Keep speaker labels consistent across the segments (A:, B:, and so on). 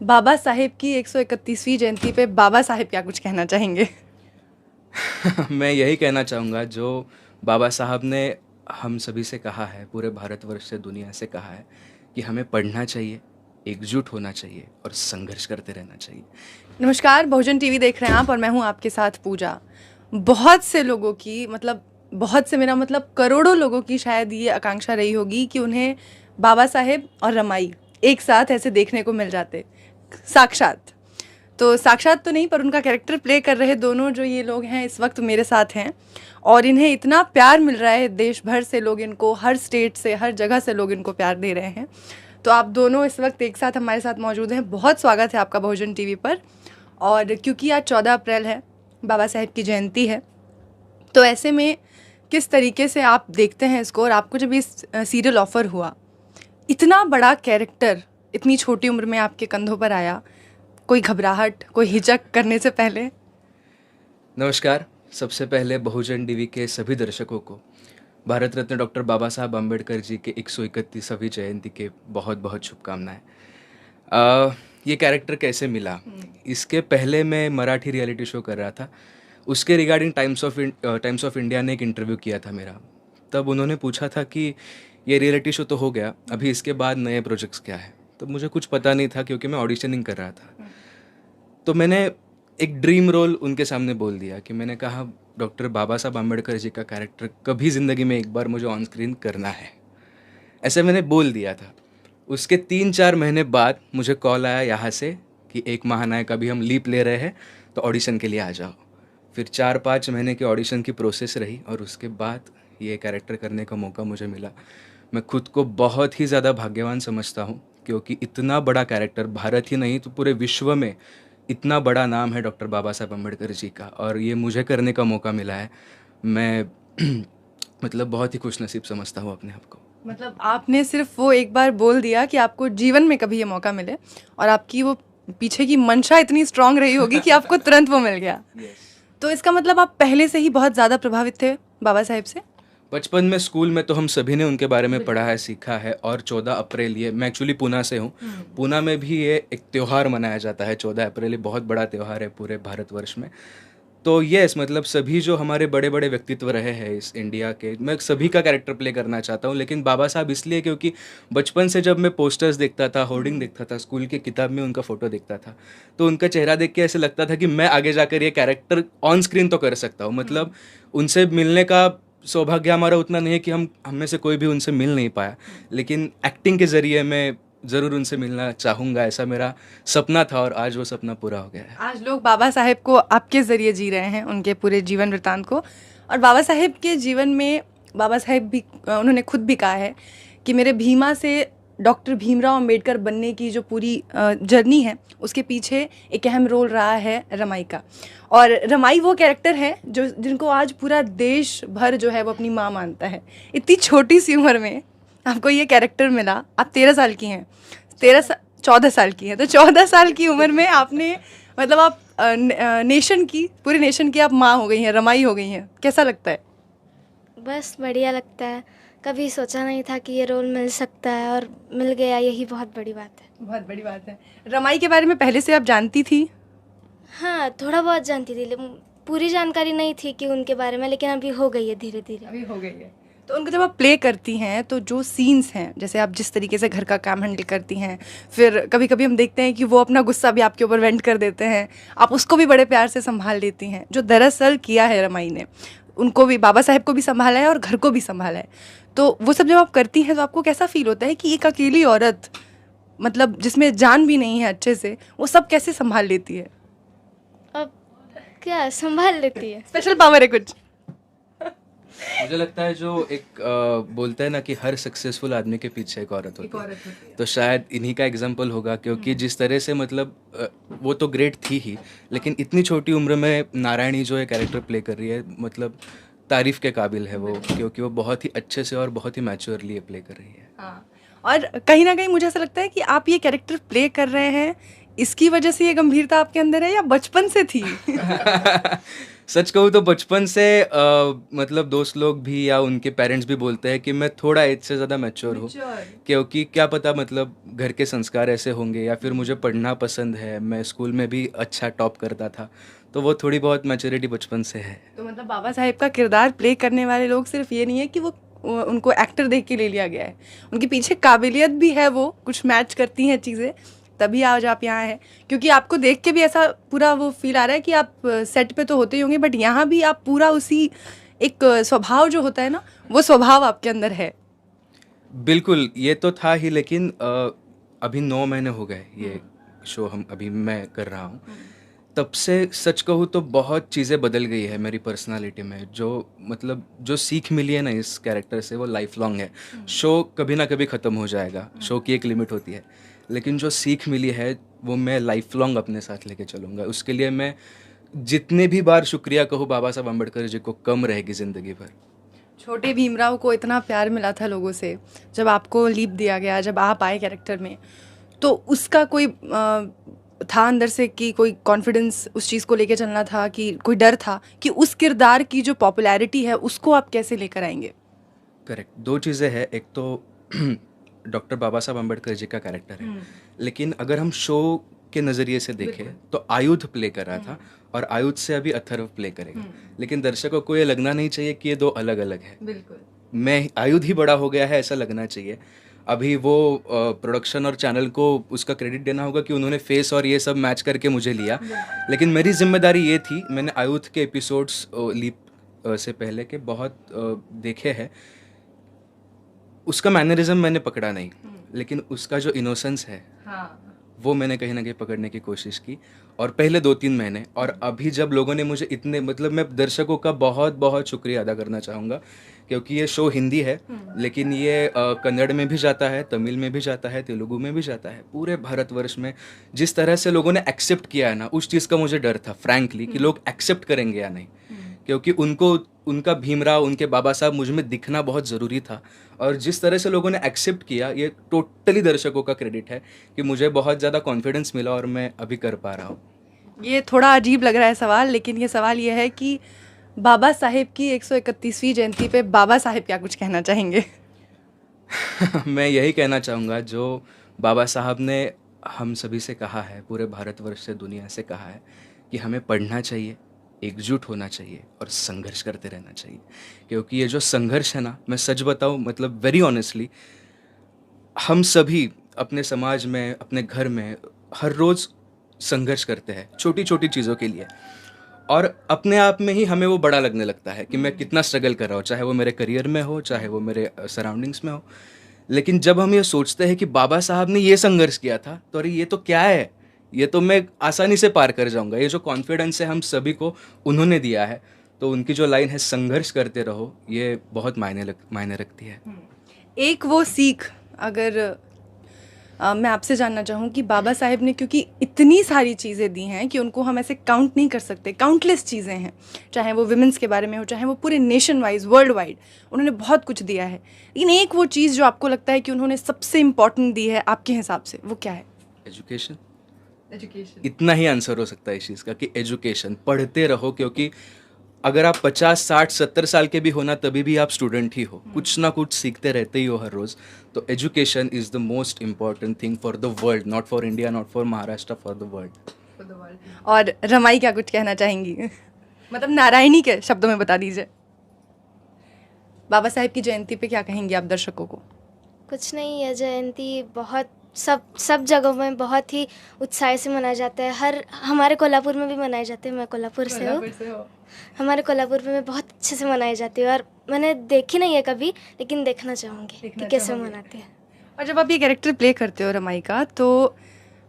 A: बाबा साहेब की 131वीं जयंती पे बाबा साहेब क्या कुछ कहना चाहेंगे?
B: मैं यही कहना चाहूँगा जो बाबा साहब ने हम सभी से कहा है, पूरे भारतवर्ष से, दुनिया से कहा है कि हमें पढ़ना चाहिए, एकजुट होना चाहिए और संघर्ष करते रहना चाहिए।
A: नमस्कार, बहुजन टीवी देख रहे हैं आप और मैं हूं आपके साथ पूजा। बहुत से लोगों की बहुत से मेरा मतलब करोड़ों लोगों की शायद ये आकांक्षा रही होगी कि उन्हें बाबा साहेब और रमाई एक साथ ऐसे देखने को मिल जाते, साक्षात। तो साक्षात तो नहीं, पर उनका कैरेक्टर प्ले कर रहे दोनों जो ये लोग हैं इस वक्त मेरे साथ हैं और इन्हें इतना प्यार मिल रहा है, देश भर से लोग इनको, हर स्टेट से, हर जगह से लोग इनको प्यार दे रहे हैं। तो आप दोनों इस वक्त एक साथ हमारे साथ मौजूद हैं। बहुत स्वागत है आपका बहुजन टीवी पर। और क्योंकि आज 14 अप्रैल है, बाबा साहेब की जयंती है, तो ऐसे में किस तरीके से आप देखते हैं इसको? और आपको जब इस सीरियल ऑफर हुआ, इतना बड़ा कैरेक्टर इतनी छोटी उम्र में आपके कंधों पर आया, कोई घबराहट, कोई हिचक करने से पहले?
B: नमस्कार, सबसे पहले बहुजन टीवी के सभी दर्शकों को भारत रत्न डॉक्टर बाबा साहब अम्बेडकर जी के 131वीं जयंती के बहुत बहुत शुभकामनाएं। ये कैरेक्टर कैसे मिला? इसके पहले मैं मराठी रियलिटी शो कर रहा था, उसके रिगार्डिंग टाइम्स ऑफ इंडिया ने एक इंटरव्यू किया था मेरा। तब उन्होंने पूछा था कि ये रियलिटी शो तो हो गया, अभी इसके बाद नए प्रोजेक्ट्स क्या है? तो मुझे कुछ पता नहीं था क्योंकि मैं ऑडिशनिंग कर रहा था। तो मैंने एक ड्रीम रोल उनके सामने बोल दिया कि मैंने कहा डॉक्टर बाबा साहब अम्बेडकर जी का कैरेक्टर कभी ज़िंदगी में एक बार मुझे ऑन स्क्रीन करना है, ऐसे मैंने बोल दिया था। उसके 3-4 महीने बाद मुझे कॉल आया यहाँ से कि एक महानायक अभी हम लीप ले रहे हैं, तो ऑडिशन के लिए आ जाओ। फिर 4-5 महीने की ऑडिशन की प्रोसेस रही और उसके बाद ये कैरेक्टर करने का मौका मुझे मिला। मैं खुद को बहुत ही ज़्यादा भाग्यवान समझता हूँ क्योंकि इतना बड़ा कैरेक्टर, भारत ही नहीं तो पूरे विश्व में इतना बड़ा नाम है डॉक्टर बाबा साहब अम्बेडकर जी का, और ये मुझे करने का मौका मिला है। मैं मतलब बहुत ही खुशनसीब समझता हूँ अपने आप को।
A: मतलब आपने सिर्फ वो एक बार बोल दिया कि आपको जीवन में कभी ये मौका मिले, और आपकी वो पीछे की मंशा इतनी स्ट्रांग रही होगी कि आपको तुरंत वो मिल गया। तो इसका मतलब आप पहले से ही बहुत ज़्यादा प्रभावित थे बाबा साहेब से?
B: बचपन में स्कूल में तो हम सभी ने उनके बारे में पढ़ा है, सीखा है। और 14 अप्रैल, ये मैं एक्चुअली पूना से हूँ, पूना में भी ये एक त्यौहार मनाया जाता है। 14 अप्रैल ये बहुत बड़ा त्यौहार है पूरे भारतवर्ष में। तो यस, मतलब सभी जो हमारे बड़े बड़े व्यक्तित्व रहे हैं इस इंडिया के, मैं सभी का कैरेक्टर प्ले करना चाहता हूँ। लेकिन बाबा साहब इसलिए क्योंकि बचपन से जब मैं पोस्टर्स देखता था, होर्डिंग देखता था, स्कूल की किताब में उनका फ़ोटो देखता था, तो उनका चेहरा देख के ऐसे लगता था कि मैं आगे जाकर ये कैरेक्टर ऑन स्क्रीन तो कर सकता हूँ। मतलब उनसे मिलने का सौभाग्य हमारा उतना नहीं है कि हम में से कोई भी उनसे मिल नहीं पाया, लेकिन एक्टिंग के ज़रिए मैं ज़रूर उनसे मिलना चाहूँगा, ऐसा मेरा सपना था और आज वो सपना पूरा हो गया है।
A: आज लोग बाबा साहेब को आपके ज़रिए जी रहे हैं, उनके पूरे जीवन वृत्तांत को। और बाबा साहेब के जीवन में बाबा साहेब भी, उन्होंने खुद भी कहा है कि मेरे भीमा से डॉक्टर भीमराव अंबेडकर बनने की जो पूरी जर्नी है, उसके पीछे एक अहम रोल रहा है रमाई का। और रमाई वो कैरेक्टर है जो जिनको आज पूरा देश भर जो है वो अपनी माँ मानता है। इतनी छोटी सी उम्र में आपको ये कैरेक्टर मिला। आप 13 साल की हैं, 14 साल की हैं, तो 14 साल की उम्र में आपने, मतलब आप नेशन की, पूरे नेशन की आप माँ हो गई हैं, रमाई हो गई हैं। कैसा लगता है?
C: बस बढ़िया लगता है। कभी सोचा नहीं था कि ये रोल मिल सकता है और मिल गया, यही बहुत बड़ी बात है।
A: बहुत बड़ी बात है। रमाई के बारे में पहले से आप जानती थी?
C: हाँ, थोड़ा बहुत जानती थी, लेकिन पूरी जानकारी नहीं थी कि उनके बारे में, लेकिन अभी हो गई है धीरे धीरे।
A: अभी हो गई है। तो उनको जब आप प्ले करती हैं तो जो सीन्स हैं, जैसे आप जिस तरीके से घर का काम हैंडल करती हैं, फिर कभी कभी हम देखते हैं कि वो अपना गुस्सा भी आपके ऊपर वेंट कर देते हैं, आप उसको भी बड़े प्यार से संभाल लेती हैं, जो दरअसल किया है रमाई ने। उनको भी, बाबा साहेब को भी संभाला है और घर को भी संभाला है। तो वो सब जब आप करती हैं तो आपको कैसा फील होता है कि एक अकेली औरत, मतलब जिसमें जान भी नहीं है अच्छे से, वो सब कैसे संभाल लेती है?
C: अब क्या संभाल लेती है?
A: स्पेशल पावर है कुछ?
B: मुझे लगता है जो एक बोलते हैं ना कि हर सक्सेसफुल आदमी के पीछे एक औरत होती है, तो शायद इन्हीं का एग्जाम्पल होगा। क्योंकि जिस तरह से, मतलब वो तो ग्रेट थी ही, लेकिन इतनी छोटी उम्र में नारायणी जो है कैरेक्टर प्ले कर रही है, मतलब तारीफ के काबिल है वो, क्योंकि वो बहुत ही अच्छे से और बहुत ही मैच्योरली प्ले कर रही है।
A: हाँ, और कहीं ना कहीं मुझे ऐसा लगता है कि आप ये कैरेक्टर प्ले कर रहे हैं, इसकी वजह से ये गंभीरता आपके अंदर है या बचपन से थी?
B: सच कहूँ तो बचपन से मतलब दोस्त लोग भी या उनके पेरेंट्स भी बोलते हैं कि मैं थोड़ा एज से ज़्यादा मैच्योर हूँ, क्योंकि क्या पता मतलब घर के संस्कार ऐसे होंगे या फिर मुझे पढ़ना पसंद है, मैं स्कूल में भी अच्छा टॉप करता था, तो वो थोड़ी बहुत मैच्योरिटी बचपन से है।
A: तो मतलब बाबा साहेब का किरदार प्ले करने वाले लोग सिर्फ ये नहीं है कि वो उनको एक्टर देख के ले लिया गया है, उनके पीछे काबिलियत भी है, वो कुछ मैच करती हैं चीज़ें, तभी आज आप यहाँ हैं। क्योंकि आपको देख के भी ऐसा पूरा वो फील आ रहा है कि आप सेट पे तो होते ही होंगे, बट यहाँ भी आप पूरा उसी एक स्वभाव जो होता है ना, वो स्वभाव आपके अंदर है।
B: बिल्कुल, ये तो था ही, लेकिन अभी 9 महीने हो गए ये शो हम अभी मैं कर रहा हूँ। तब से सच कहूँ तो बहुत चीज़ें बदल गई है मेरी पर्सनालिटी में, जो मतलब जो सीख मिली है ना इस कैरेक्टर से, वो लाइफ लॉन्ग है। शो कभी ना कभी ख़त्म हो जाएगा, शो की एक लिमिट होती है, लेकिन जो सीख मिली है वो मैं लाइफ लॉन्ग अपने साथ लेके चलूँगा। उसके लिए मैं जितने भी बार शुक्रिया कहूँ बाबा साहब अम्बेडकर जी को, कम रहेगी ज़िंदगी भर।
A: छोटे भीमराव को इतना प्यार मिला था लोगों से, जब आपको लीप दिया गया, जब आप आए कैरेक्टर में, तो उसका कोई था अंदर से कि कोई कॉन्फिडेंस उस चीज़ को लेके चलना था, कि कोई डर था कि उस किरदार की जो पॉपुलैरिटी है उसको आप कैसे लेकर आएंगे?
B: करेक्ट, दो चीज़ें हैं। एक तो डॉक्टर बाबा साहब अम्बेडकर जी का कैरेक्टर है, लेकिन अगर हम शो के नज़रिए से देखें तो आयुध प्ले कर रहा था और आयुध से अभी अथर्व प्ले करेगा, लेकिन दर्शकों को ये लगना नहीं चाहिए कि ये दो अलग अलग है।
A: बिल्कुल।
B: मैं आयुध ही बड़ा हो गया है ऐसा लगना चाहिए। अभी वो प्रोडक्शन और चैनल को उसका क्रेडिट देना होगा कि उन्होंने फेस और ये सब मैच करके मुझे लिया, लेकिन मेरी जिम्मेदारी ये थी, मैंने आयुध के एपिसोड्स लीप से पहले के बहुत देखे हैं, उसका मैनरिज्म मैंने पकड़ा नहीं, लेकिन उसका जो इनोसेंस है वो मैंने कहीं ना कहीं पकड़ने की कोशिश की। और पहले 2-3 महीने, और अभी जब लोगों ने मुझे इतने, मतलब मैं दर्शकों का बहुत बहुत शुक्रिया अदा करना चाहूँगा, क्योंकि ये शो हिंदी है, लेकिन ये कन्नड़ में भी जाता है, तमिल में भी जाता है, तेलुगु में भी जाता है, पूरे भारतवर्ष में। जिस तरह से लोगों ने एक्सेप्ट किया है ना, उस चीज़ का मुझे डर था फ्रैंकली कि लोग एक्सेप्ट करेंगे या नहीं, क्योंकि उनको उनका भीमराव, उनके बाबा साहब मुझ में दिखना बहुत ज़रूरी था। और जिस तरह से लोगों ने एक्सेप्ट किया, ये टोटली दर्शकों का क्रेडिट है कि मुझे बहुत ज़्यादा कॉन्फिडेंस मिला और मैं अभी कर पा रहा हूँ।
A: ये थोड़ा अजीब लग रहा है सवाल, लेकिन ये सवाल ये है कि बाबा साहेब की 131वीं जयंती पे बाबा साहेब क्या कुछ कहना चाहेंगे?
B: मैं यही कहना चाहूँगा, जो बाबा साहब ने हम सभी से कहा है, पूरे भारतवर्ष से, दुनिया से कहा है, कि हमें पढ़ना चाहिए, एकजुट होना चाहिए और संघर्ष करते रहना चाहिए। क्योंकि ये जो संघर्ष है ना, मैं सच बताऊँ, मतलब वेरी ऑनेस्टली, हम सभी अपने समाज में, अपने घर में हर रोज़ संघर्ष करते हैं छोटी छोटी चीज़ों के लिए, और अपने आप में ही हमें वो बड़ा लगने लगता है कि मैं कितना स्ट्रगल कर रहा हूँ, चाहे वो मेरे करियर में हो, चाहे वो मेरे सराउंडिंग्स में हो। लेकिन जब हम ये सोचते हैं कि बाबा साहब ने ये संघर्ष किया था, तो अरे ये तो क्या है, ये तो मैं आसानी से पार कर जाऊंगा, ये जो कॉन्फिडेंस है हम सभी को उन्होंने दिया है, तो उनकी जो लाइन है संघर्ष करते रहो, ये बहुत मायने रखती है।
A: एक वो सीख अगर मैं आपसे जानना चाहूँ कि बाबा साहेब ने, क्योंकि इतनी सारी चीज़ें दी हैं कि उनको हम ऐसे काउंट नहीं कर सकते, काउंटलेस चीज़ें हैं, चाहे वो विमेंस के बारे में हो, चाहे वो पूरे नेशन वाइज, वर्ल्ड वाइड, उन्होंने बहुत कुछ दिया है, लेकिन एक वो चीज़ जो आपको लगता है कि उन्होंने सबसे इम्पॉर्टेंट दी है आपके हिसाब से, वो क्या है?
B: एजुकेशन।
A: एजुकेशन।
B: इतना ही आंसर हो सकता है इस चीज़ का कि एजुकेशन, पढ़ते रहो, क्योंकि अगर आप 50, 60, 70 साल के भी हो ना, तभी भी आप स्टूडेंट ही हो, कुछ ना कुछ सीखते रहते ही हो हर रोज़। तो education is the most important thing for the world, not for India, not for Maharashtra, for the world.
A: और रमाई क्या कुछ कहना चाहेंगी? मतलब नारायणी के शब्दों में बता दीजिए, बाबा साहेब की जयंती पे क्या कहेंगे आप दर्शकों को?
C: कुछ नहीं, यह जयंती बहुत सब जगहों में बहुत ही उत्साह से मनाया जाता है। हमारे कोल्हापुर में भी मनाए जाते हैं, मैं कोल्हापुर से हूँ। हमारे कोल्हापुर में बहुत अच्छे से मनाई जाती है, और मैंने देखी नहीं है कभी, लेकिन देखना चाहूँगी कि कैसे मनाते हैं।
A: और जब आप ये कैरेक्टर प्ले करते हो रमाई का, तो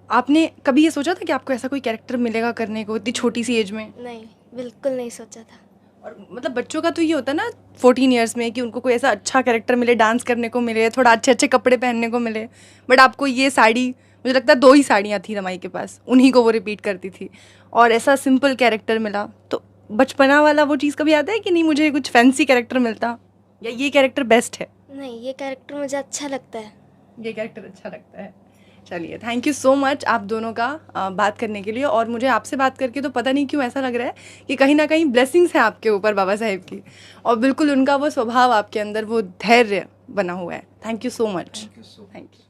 A: आपने कभी ये सोचा था कि आपको ऐसा कोई कैरेक्टर मिलेगा करने को इतनी छोटी सी एज में?
C: नहीं, बिल्कुल नहीं सोचा था।
A: और मतलब बच्चों का तो ये होता है ना 14 इयर्स में कि उनको कोई ऐसा अच्छा कैरेक्टर मिले, डांस करने को मिले, थोड़ा अच्छे अच्छे कपड़े पहनने को मिले, बट आपको ये साड़ी, मुझे लगता है 2 ही साड़ियाँ थी रमाई के पास, उन्हीं को वो रिपीट करती थी, और ऐसा सिंपल कैरेक्टर मिला। तो बचपना वाला वो चीज़ कभी आता है कि नहीं मुझे कुछ फैंसी कैरेक्टर मिलता, या ये कैरेक्टर बेस्ट है?
C: नहीं, ये कैरेक्टर मुझे अच्छा लगता है।
A: ये कैरेक्टर अच्छा लगता है। चलिए, थैंक यू सो मच आप दोनों का बात करने के लिए। और मुझे आपसे बात करके तो पता नहीं क्यों ऐसा लग रहा है कि कहीं ना कहीं ब्लेसिंग्स हैं आपके ऊपर बाबा साहेब की, और बिल्कुल उनका वो स्वभाव आपके अंदर वो धैर्य बना हुआ है। Thank you so much.
B: Thank you so
A: thank you.